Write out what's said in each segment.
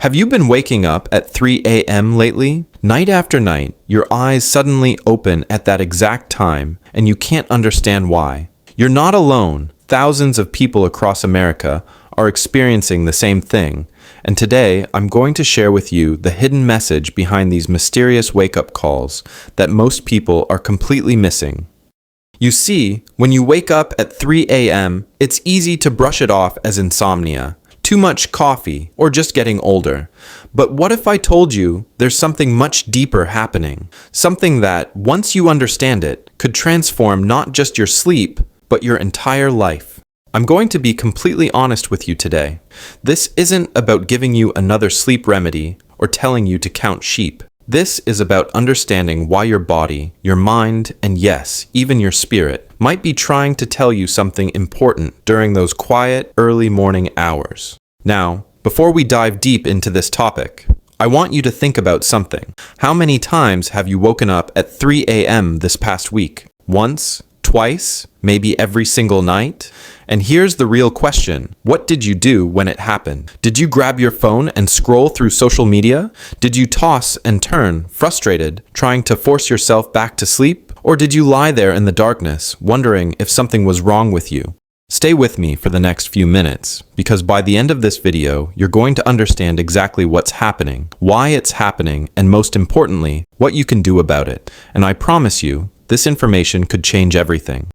Have you been waking up at 3 a.m. lately? Night after night, your eyes suddenly open at that exact time, and you can't understand why. You're not alone. Thousands of people across America are experiencing the same thing, and today I'm going to share with you the hidden message behind these mysterious wake-up calls that most people are completely missing. You see, when you wake up at 3 a.m., it's easy to brush it off as insomnia, too much coffee, or just getting older. But what if I told you there's something much deeper happening? Something that, once you understand it, could transform not just your sleep, but your entire life. I'm going to be completely honest with you today. This isn't about giving you another sleep remedy or telling you to count sheep. This is about understanding why your body, your mind, and yes, even your spirit, might be trying to tell you something important during those quiet, early morning hours. Now, before we dive deep into this topic, I want you to think about something. How many times have you woken up at 3 a.m. this past week? Once? Twice? Maybe every single night? And here's the real question. What did you do when it happened? Did you grab your phone and scroll through social media? Did you toss and turn, frustrated, trying to force yourself back to sleep? Or did you lie there in the darkness, wondering if something was wrong with you? Stay with me for the next few minutes, because by the end of this video, you're going to understand exactly what's happening, why it's happening, and most importantly, what you can do about it. And I promise you, this information could change everything.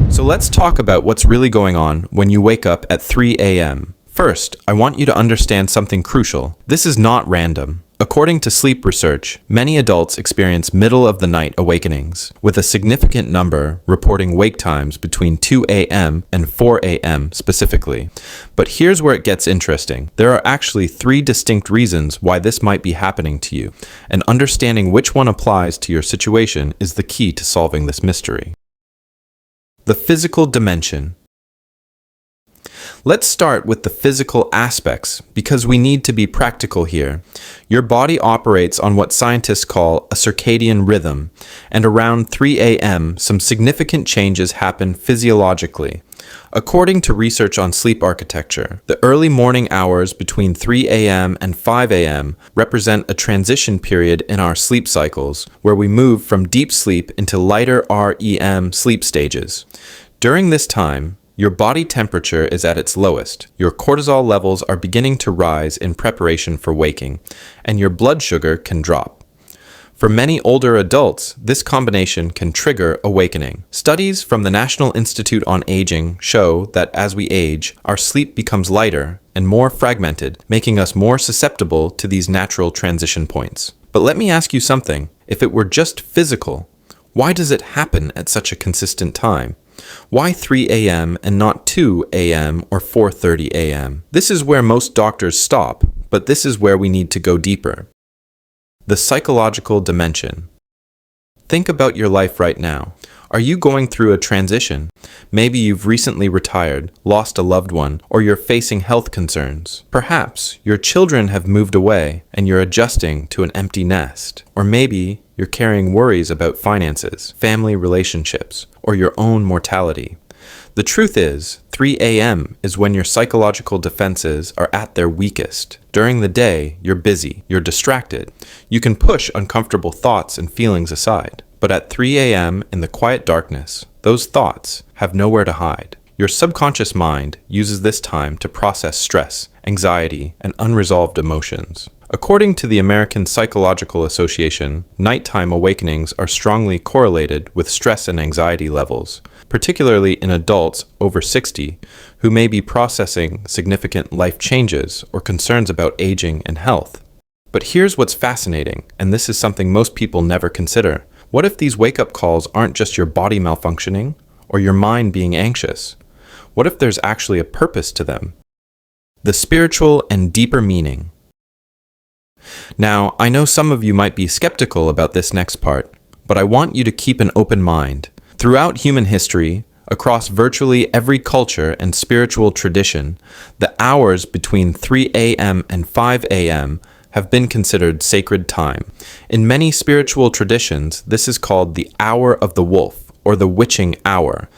So let's talk about what's really going on when you wake up at 3 a.m. First, I want you to understand something crucial. This is not random. According to sleep research, many adults experience middle-of-the-night awakenings, with a significant number reporting wake times between 2 a.m. and 4 a.m. specifically. But here's where it gets interesting. There are actually 3 distinct reasons why this might be happening to you, and understanding which one applies to your situation is the key to solving this mystery. The physical dimension. Let's start with the physical aspects, because we need to be practical here. Your body operates on what scientists call a circadian rhythm, and around 3 a.m., some significant changes happen physiologically. According to research on sleep architecture, the early morning hours between 3 a.m. and 5 a.m. represent a transition period in our sleep cycles, where we move from deep sleep into lighter REM sleep stages. During this time, your body temperature is at its lowest, your cortisol levels are beginning to rise in preparation for waking, and your blood sugar can drop. For many older adults, this combination can trigger awakening. Studies from the National Institute on Aging show that as we age, our sleep becomes lighter and more fragmented, making us more susceptible to these natural transition points. But let me ask you something. If it were just physical, why does it happen at such a consistent time? Why 3 a.m. and not 2 a.m. or 4:30 a.m.? This is where most doctors stop, but this is where we need to go deeper. The psychological dimension. Think about your life right now. Are you going through a transition? Maybe you've recently retired, lost a loved one, or you're facing health concerns. Perhaps your children have moved away and you're adjusting to an empty nest. Or maybe you're carrying worries about finances, family relationships, or your own mortality. The truth is, 3 a.m. is when your psychological defenses are at their weakest. During the day, you're busy, you're distracted. You can push uncomfortable thoughts and feelings aside. But at 3 a.m. in the quiet darkness, those thoughts have nowhere to hide. Your subconscious mind uses this time to process stress, anxiety, and unresolved emotions. According to the American Psychological Association, nighttime awakenings are strongly correlated with stress and anxiety levels, particularly in adults over 60 who may be processing significant life changes or concerns about aging and health. But here's what's fascinating, and this is something most people never consider. What if these wake-up calls aren't just your body malfunctioning or your mind being anxious? What if there's actually a purpose to them? The spiritual and deeper meaning. Now, I know some of you might be skeptical about this next part, but I want you to keep an open mind. Throughout human history, across virtually every culture and spiritual tradition, the hours between 3 a.m. and 5 a.m. have been considered sacred time. In many spiritual traditions, this is called the hour of the wolf, or the witching hour,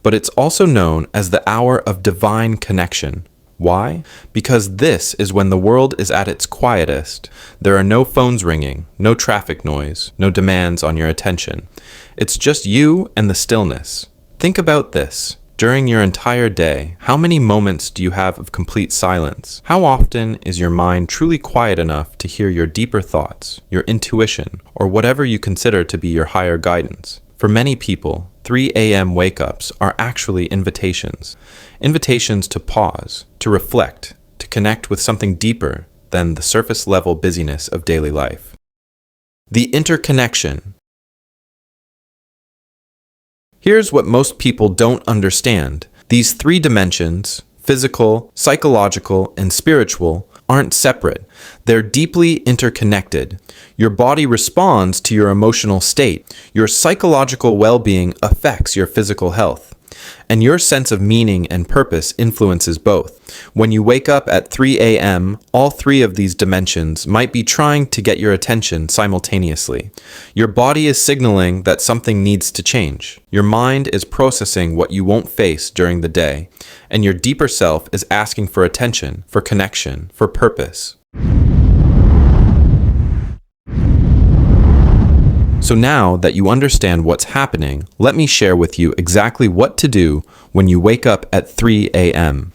but it's also known as the hour of divine connection, Why? Because this is when the world is at its quietest. There are no phones ringing, no traffic noise, no demands on your attention. It's just you and the stillness. Think about this. During your entire day, how many moments do you have of complete silence? How often is your mind truly quiet enough to hear your deeper thoughts, your intuition, or whatever you consider to be your higher guidance? For many people, 3 a.m. wake-ups are actually invitations. Invitations to pause, to reflect, to connect with something deeper than the surface-level busyness of daily life. The interconnection. Here's what most people don't understand. These 3 dimensions, physical, psychological, and spiritual, aren't separate. They're deeply interconnected. Your body responds to your emotional state. Your psychological well-being affects your physical health. And your sense of meaning and purpose influences both. When you wake up at 3 a.m., all 3 of these dimensions might be trying to get your attention simultaneously. Your body is signaling that something needs to change. Your mind is processing what you won't face during the day. And your deeper self is asking for attention, for connection, for purpose. So now that you understand what's happening, let me share with you exactly what to do when you wake up at 3 a.m.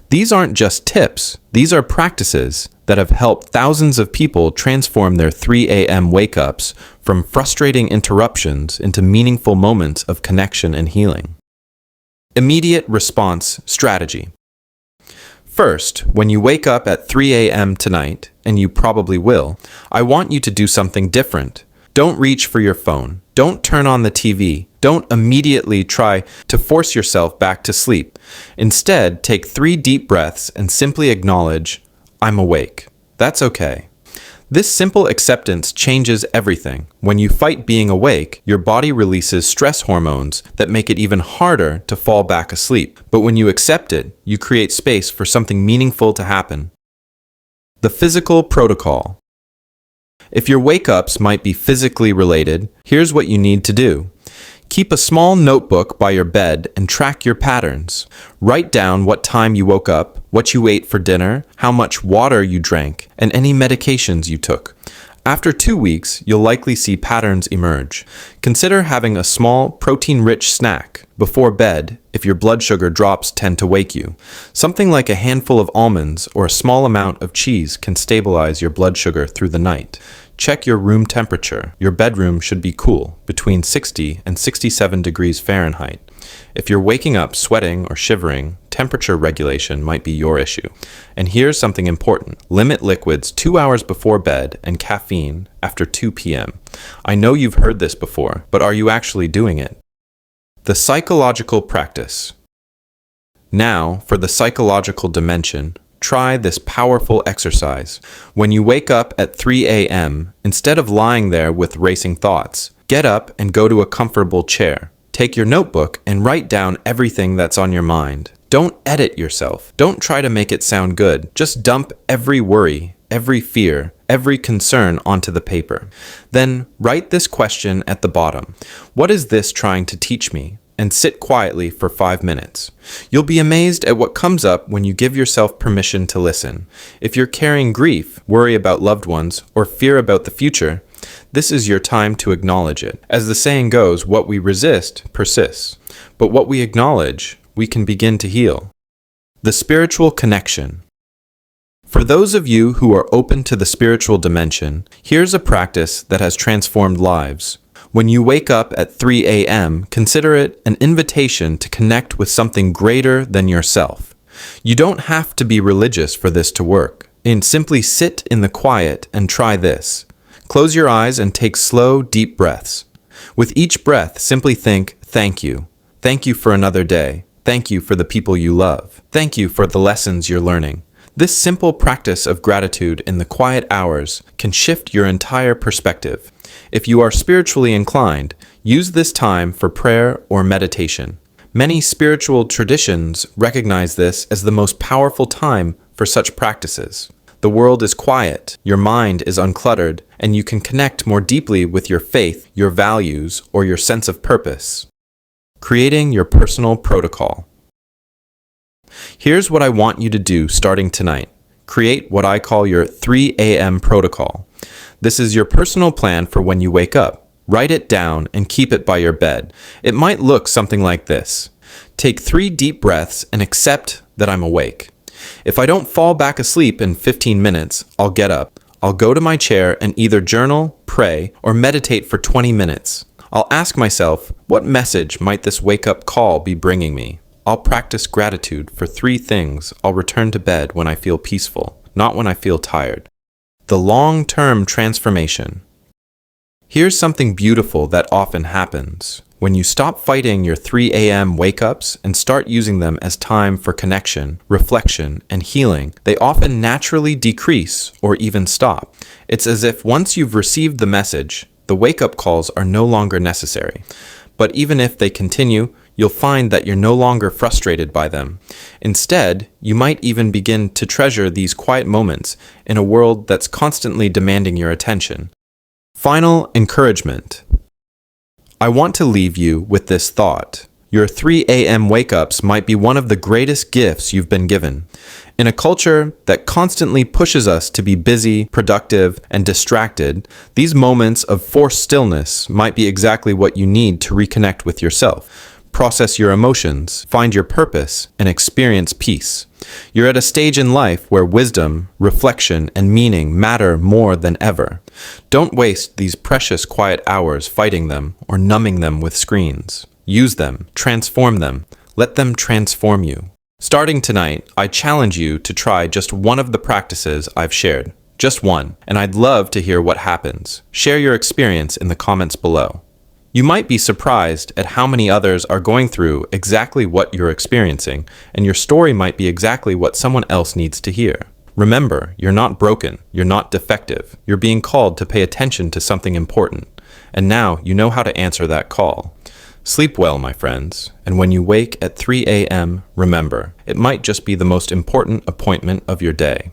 These aren't just tips, these are practices that have helped thousands of people transform their 3 a.m. wake-ups from frustrating interruptions into meaningful moments of connection and healing. Immediate response strategy. First, when you wake up at 3 a.m. tonight, and you probably will, I want you to do something different. Don't reach for your phone. Don't turn on the TV. Don't immediately try to force yourself back to sleep. Instead, take 3 deep breaths and simply acknowledge, I'm awake. That's okay. This simple acceptance changes everything. When you fight being awake, your body releases stress hormones that make it even harder to fall back asleep. But when you accept it, you create space for something meaningful to happen. The physical protocol. If your wake-ups might be physically related, here's what you need to do. Keep a small notebook by your bed and track your patterns. Write down what time you woke up, what you ate for dinner, how much water you drank, and any medications you took. After 2 weeks, you'll likely see patterns emerge. Consider having a small, protein-rich snack before bed if your blood sugar drops tend to wake you. Something like a handful of almonds or a small amount of cheese can stabilize your blood sugar through the night. Check your room temperature. Your bedroom should be cool, between 60 and 67 degrees Fahrenheit. If you're waking up sweating or shivering, temperature regulation might be your issue. And here's something important. Limit liquids 2 hours before bed and caffeine after 2 p.m. I know you've heard this before, but are you actually doing it? The psychological practice. Now, for the psychological dimension, try this powerful exercise. When you wake up at 3 a.m., instead of lying there with racing thoughts, get up and go to a comfortable chair. Take your notebook and write down everything that's on your mind. Don't edit yourself. Don't try to make it sound good. Just dump every worry, every fear, every concern onto the paper. Then write this question at the bottom. What is this trying to teach me? And sit quietly for 5 minutes. You'll be amazed at what comes up when you give yourself permission to listen. If you're carrying grief, worry about loved ones, or fear about the future, this is your time to acknowledge it. As the saying goes, what we resist persists, but what we acknowledge, we can begin to heal. The spiritual connection. For those of you who are open to the spiritual dimension, here's a practice that has transformed lives. When you wake up at 3 a.m., consider it an invitation to connect with something greater than yourself. You don't have to be religious for this to work. And simply sit in the quiet and try this. Close your eyes and take slow, deep breaths. With each breath, simply think, thank you. Thank you for another day. Thank you for the people you love. Thank you for the lessons you're learning. This simple practice of gratitude in the quiet hours can shift your entire perspective. If you are spiritually inclined, use this time for prayer or meditation. Many spiritual traditions recognize this as the most powerful time for such practices. The world is quiet, your mind is uncluttered, and you can connect more deeply with your faith, your values, or your sense of purpose. Creating your personal protocol. Here's what I want you to do starting tonight. Create what I call your 3 a.m. protocol. This is your personal plan for when you wake up. Write it down and keep it by your bed. It might look something like this. Take 3 deep breaths and accept that I'm awake. If I don't fall back asleep in 15 minutes, I'll get up. I'll go to my chair and either journal, pray, or meditate for 20 minutes. I'll ask myself, what message might this wake-up call be bringing me? I'll practice gratitude for 3 things I'll return to bed when I feel peaceful, not when I feel tired. The long-term transformation. Here's something beautiful that often happens. When you stop fighting your 3 a.m. wake-ups and start using them as time for connection, reflection, and healing, they often naturally decrease or even stop. It's as if once you've received the message, the wake-up calls are no longer necessary. But even if they continue, you'll find that you're no longer frustrated by them. Instead, you might even begin to treasure these quiet moments in a world that's constantly demanding your attention. Final encouragement. I want to leave you with this thought. Your 3 a.m. wake-ups might be one of the greatest gifts you've been given. In a culture that constantly pushes us to be busy, productive, and distracted, these moments of forced stillness might be exactly what you need to reconnect with yourself, process your emotions, find your purpose, and experience peace. You're at a stage in life where wisdom, reflection, and meaning matter more than ever. Don't waste these precious quiet hours fighting them or numbing them with screens. Use them, transform them, let them transform you. Starting tonight, I challenge you to try just one of the practices I've shared. Just one, and I'd love to hear what happens. Share your experience in the comments below. You might be surprised at how many others are going through exactly what you're experiencing, and your story might be exactly what someone else needs to hear. Remember, you're not broken, you're not defective, you're being called to pay attention to something important, and now you know how to answer that call. Sleep well, my friends, and when you wake at 3 a.m., remember, it might just be the most important appointment of your day.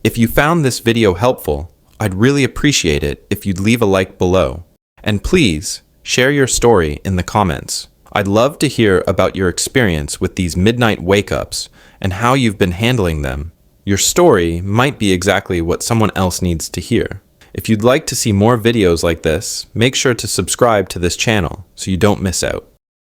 If you found this video helpful, I'd really appreciate it if you'd leave a like below. And please, share your story in the comments. I'd love to hear about your experience with these midnight wake-ups and how you've been handling them. Your story might be exactly what someone else needs to hear. If you'd like to see more videos like this, make sure to subscribe to this channel so you don't miss out.